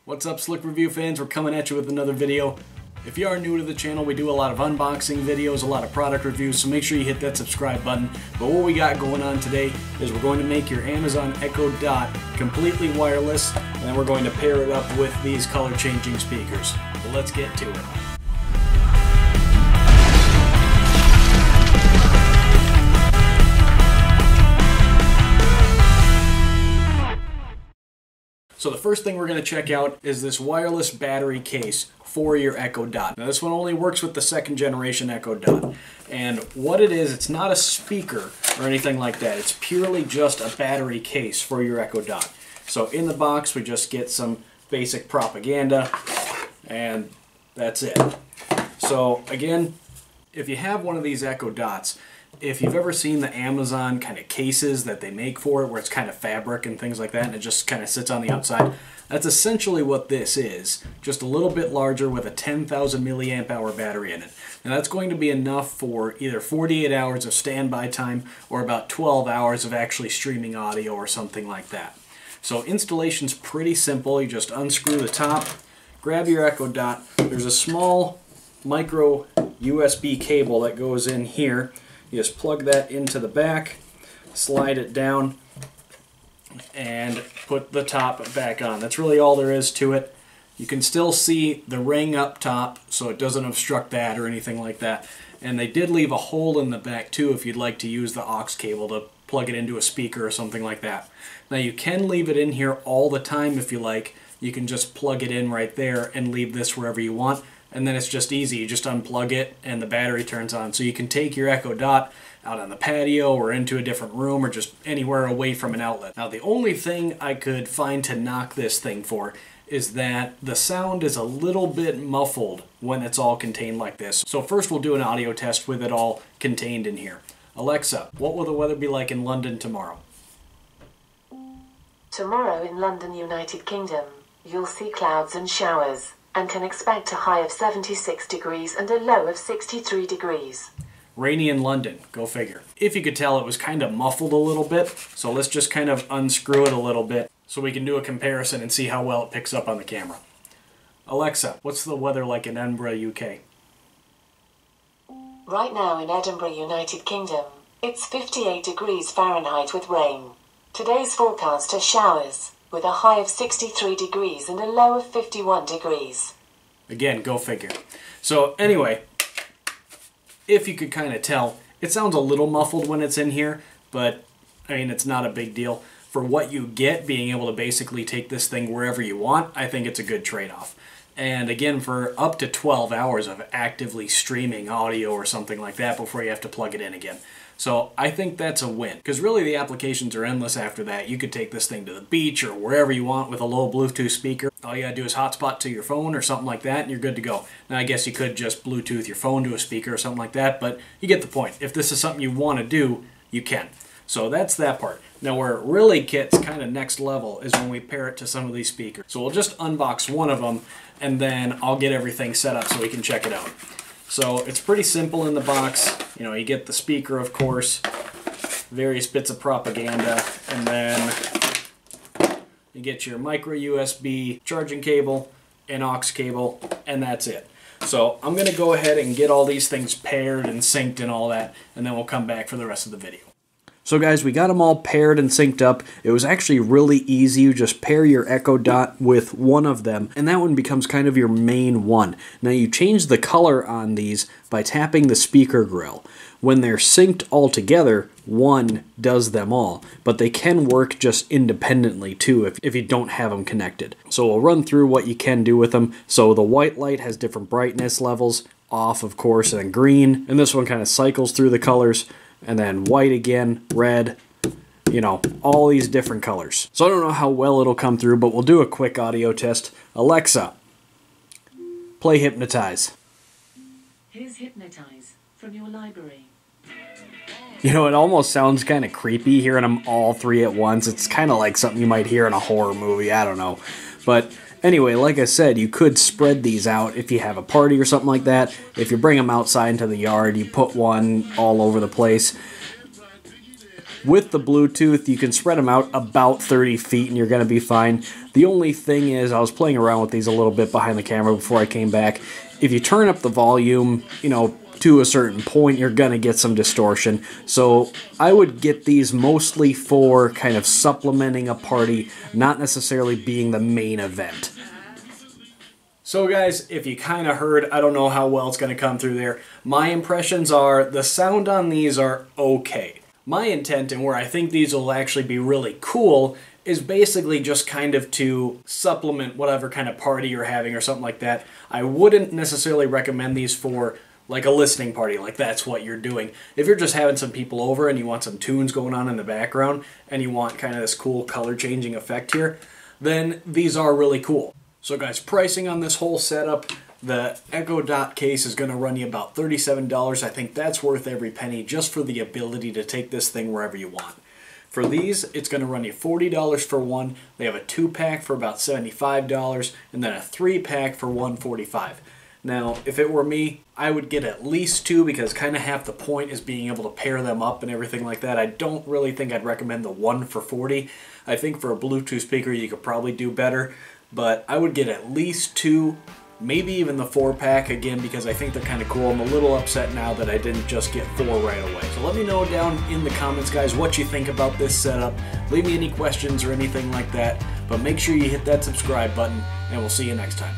What's up, Slick Review fans? We're coming at you with another video. If you are new to the channel, we do a lot of unboxing videos, a lot of product reviews, so make sure you hit that subscribe button. But what we got going on today is we're going to make your Amazon Echo Dot completely wireless, and then we're going to pair it up with these color changing speakers. So let's get to it. So the first thing we're going to check out is this wireless battery case for your Echo Dot. Now this one only works with the second generation Echo Dot. And what it is, it's not a speaker or anything like that. It's purely just a battery case for your Echo Dot. So in the box we just get some basic propaganda and that's it. So again, if you have one of these Echo Dots, if you've ever seen the Amazon kind of cases that they make for it, where it's kind of fabric and things like that, and it just kind of sits on the outside, that's essentially what this is. Just a little bit larger with a 10,000 milliamp hour battery in it. And that's going to be enough for either 48 hours of standby time or about 12 hours of actually streaming audio or something like that. So installation's pretty simple. You just unscrew the top, grab your Echo Dot. There's a small micro USB cable that goes in here. You just plug that into the back, slide it down, and put the top back on. That's really all there is to it. You can still see the ring up top, so it doesn't obstruct that or anything like that. And they did leave a hole in the back too if you'd like to use the aux cable to plug it into a speaker or something like that. Now you can leave it in here all the time if you like. You can just plug it in right there and leave this wherever you want. And then it's just easy. You just unplug it and the battery turns on. So you can take your Echo Dot out on the patio or into a different room or just anywhere away from an outlet. Now the only thing I could find to knock this thing for is that the sound is a little bit muffled when it's all contained like this. So first we'll do an audio test with it all contained in here. Alexa, what will the weather be like in London tomorrow? Tomorrow in London, United Kingdom, you'll see clouds and showers, and can expect a high of 76 degrees and a low of 63 degrees. Rainy in London, go figure. If you could tell, it was kind of muffled a little bit, so let's just kind of unscrew it a little bit so we can do a comparison and see how well it picks up on the camera. Alexa, what's the weather like in Edinburgh, UK? Right now in Edinburgh, United Kingdom, it's 58 degrees Fahrenheit with rain. Today's forecast are showers, with a high of 63 degrees and a low of 51 degrees. Again, go figure. So anyway, if you could kind of tell, it sounds a little muffled when it's in here, but I mean, it's not a big deal. For what you get, being able to basically take this thing wherever you want, I think it's a good trade-off. And again, for up to 12 hours of actively streaming audio or something like that before you have to plug it in again. So I think that's a win, because really the applications are endless after that. You could take this thing to the beach or wherever you want with a low Bluetooth speaker. All you gotta do is hotspot to your phone or something like that and you're good to go. Now I guess you could just Bluetooth your phone to a speaker or something like that, but you get the point. If this is something you want to do, you can. So that's that part. Now where it really gets kind of next level is when we pair it to some of these speakers. So we'll just unbox one of them and then I'll get everything set up so we can check it out. So it's pretty simple in the box. You know, you get the speaker, of course, various bits of propaganda, and then you get your micro USB charging cable, an aux cable, and that's it. So I'm going to go ahead and get all these things paired and synced and all that, and then we'll come back for the rest of the video. So guys, we got them all paired and synced up. It was actually really easy. You just pair your Echo Dot with one of them, and that one becomes kind of your main one. Now you change the color on these by tapping the speaker grill. When they're synced all together, one does them all, but they can work just independently too if you don't have them connected. So we'll run through what you can do with them. So the white light has different brightness levels, off of course, and green, and this one kind of cycles through the colors. And then white again, red, you know, all these different colors. So I don't know how well it'll come through, but we'll do a quick audio test. Alexa, play Hypnotize. Here's Hypnotize from your library. You know, it almost sounds kind of creepy hearing them all three at once. It's kind of like something you might hear in a horror movie, I don't know. But anyway, like I said, you could spread these out if you have a party or something like that. If you bring them outside into the yard, you put one all over the place. With the Bluetooth, you can spread them out about 30 feet and you're going to be fine. The only thing is, I was playing around with these a little bit behind the camera before I came back. If you turn up the volume, you know, to a certain point, you're going to get some distortion. So I would get these mostly for kind of supplementing a party, not necessarily being the main event. So guys, if you kind of heard, I don't know how well it's going to come through there. My impressions are the sound on these are okay. My intent, and where I think these will actually be really cool, is basically just kind of to supplement whatever kind of party you're having or something like that. I wouldn't necessarily recommend these for like a listening party, like that's what you're doing. If you're just having some people over and you want some tunes going on in the background and you want kind of this cool color changing effect here, then these are really cool. So guys, pricing on this whole setup, the Echo Dot case is going to run you about $37. I think that's worth every penny just for the ability to take this thing wherever you want. For these, it's going to run you $40 for one. They have a 2-pack for about $75 and then a 3-pack for $145. Now, if it were me, I would get at least 2 because kind of half the point is being able to pair them up and everything like that. I don't really think I'd recommend the 1 for $40. I think for a Bluetooth speaker you could probably do better, but I would get at least 2. Maybe even the 4-pack again because I think they're kind of cool. I'm a little upset now that I didn't just get 4 right away. So let me know down in the comments, guys, what you think about this setup. Leave me any questions or anything like that. But make sure you hit that subscribe button, and we'll see you next time.